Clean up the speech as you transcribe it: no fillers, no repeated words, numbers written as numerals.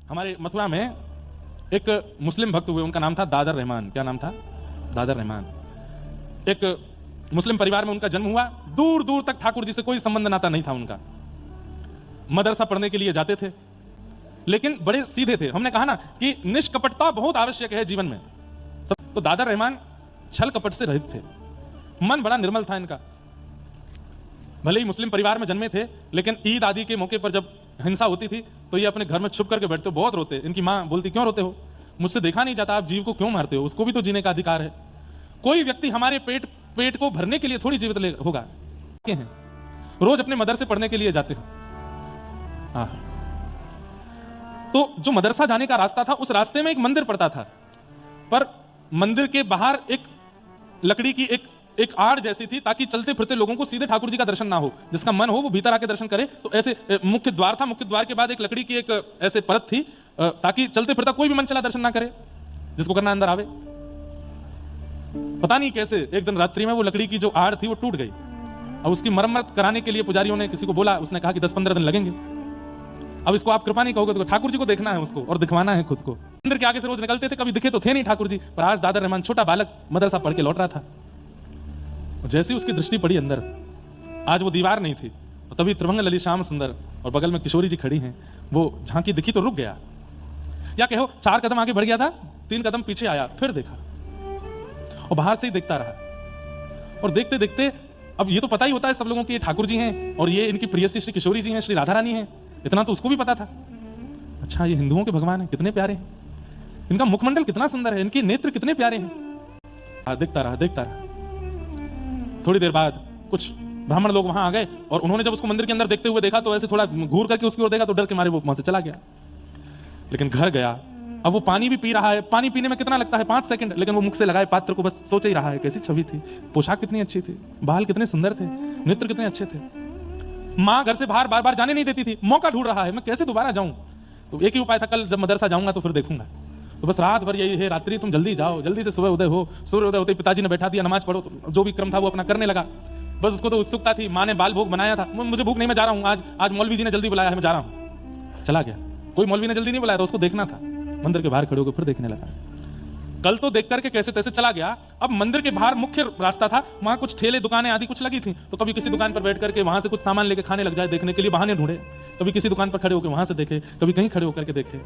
हमारे मथुरा में एक मुस्लिम भक्त हुए, उनका नाम था दादर रहमान। क्या नाम था? दादर रहमान। एक मुस्लिम परिवार में उनका जन्म हुआ। दूर दूर तक ठाकुर जी से कोई संबंध नाता नहीं था उनका। मदरसा पढ़ने के लिए जाते थे, लेकिन बड़े सीधे थे। हमने कहा ना कि निष्कपटता बहुत आवश्यक है जीवन में। तो दादर रहमान छल कपट से रहित थे, मन बड़ा निर्मल था इनका। भले ही मुस्लिम परिवार में जन्मे थे, लेकिन ईद आदि के मौके पर जब हिंसा होती थी तो ये अपने घर में छुप करके बैठते, बहुत रोते। इनकी मां बोलती, क्यों रोते हो? मुझसे देखा नहीं जाता, आप जीव को क्यों मारते हो? उसको भी तो जीने का अधिकार है। कोई व्यक्ति हमारे पेट को भरने के लिए थोड़ी जीवित होगा। हैं रोज अपने मदरसे पढ़ने के लिए जाते हो। तो जो मदरसा जाने का रास्ता था, उस रास्ते में एक मंदिर पड़ता था, पर मंदिर के बाहर एक लकड़ी की एक आड़ जैसी थी, ताकि चलते फिरते लोगों को सीधे ठाकुर जी का दर्शन ना हो। जिसका मन हो वो भीतर आके दर्शन करे। तो ऐसे मुख्य द्वार था, मुख्य द्वार के बाद एक लकड़ी की एक ऐसे परत थी, ताकि चलते फिरता कोई भी मन चला दर्शन ना करे, जिसको करना अंदर आवे। पता नहीं कैसे एक दिन रात्रि में वो लकड़ी की जो आड़ थी वो टूट गई। अब उसकी मरम्मत कराने के लिए पुजारियों ने किसी को बोला, उसने कहा कि 10-15 दिन लगेंगे। अब इसको आप कृपा नहीं कहोगे तो ठाकुर जी को देखना है उसको और दिखवाना है खुद को। मंदिर के आगे से रोज निकलते थे, कभी दिखे तो थे नहीं ठाकुर जी। पर आज दादर रहमान छोटा बालक मदरसा पढ़ के लौट रहा था। जैसी उसकी दृष्टि पड़ी अंदर, आज वो दीवार नहीं थी, तभी त्रिभंग ललित श्याम सुंदर और बगल में किशोरी जी खड़ी हैं। वो झांकी दिखी तो रुक गया, या कहो 4 कदम आगे बढ़ गया था, 3 कदम पीछे आया, फिर देखा और बाहर से ही देखता रहा। और देखते देखते अब ये तो पता ही होता है सब लोगों की, ये ठाकुर जी हैं और ये इनकी प्रियसी श्री किशोरी जी हैं, श्री राधा रानी हैं। इतना तो उसको भी पता था। अच्छा, ये हिंदुओं के भगवान हैं, कितने प्यारे हैं, इनका मुखमंडल कितना सुंदर है, इनके नेत्र कितने प्यारे हैं। देखता रहा देखता रहा। थोड़ी देर बाद कुछ ब्राह्मण लोग वहां आ गए और उन्होंने जब उसको मंदिर के अंदर देखते हुए देखा तो ऐसे थोड़ा घूर करके उसकी ओर देखा, तो डर के मारे वो वहां से चला गया। लेकिन घर गया, अब वो पानी भी पी रहा है। पानी पीने में कितना लगता है? 5 सेकंड, लेकिन वो मुख से लगाए पात्र को बस सोच ही रहा है। कैसी छवि थी, पोशाक कितनी अच्छी थी, बाल कितने सुंदर थे, नेत्र कितने अच्छे थे। माँ घर से बाहर बार बार जाने नहीं देती थी, मौका ढूंढ रहा है, मैं कैसे दोबारा जाऊं। तो एक ही उपाय था, कल जब मदरसा जाऊंगा तो फिर देखूंगा। तो बस रात भर यही है, रात्रि तुम जल्दी जाओ, जल्दी से सुबह उदय हो। सूर्य उदय होते पिताजी ने बैठा दिया, नमाज पढ़ो। तो जो भी क्रम था वो अपना करने लगा। बस उसको तो उत्सुकता थी, माँ ने बाल भोग बनाया था, मुझे भूख नहीं, मैं जा रहा हूँ, आज मौलवी जी ने जल्दी बुलाया है, मैं जा रहा हूँ। चला गया। कोई मौलवी ने जल्दी नहीं बुलाया था, उसको देखना था। मंदिर के बाहर खड़े होकर फिर देखने लगा। कल तो देख करके कैसे तैसे चला गया। अब मंदिर के बाहर मुख्य रास्ता था, वहां कुछ ठेले दुकानें आदि कुछ लगी थी, तो कभी किसी दुकान पर बैठ करके वहां से कुछ सामान लेके खाने लग जाए, देखने के लिए बहाने ढूंढे। कभी किसी दुकान पर खड़े होकर वहां से देखे, कभी कहीं खड़े होकर के देखे।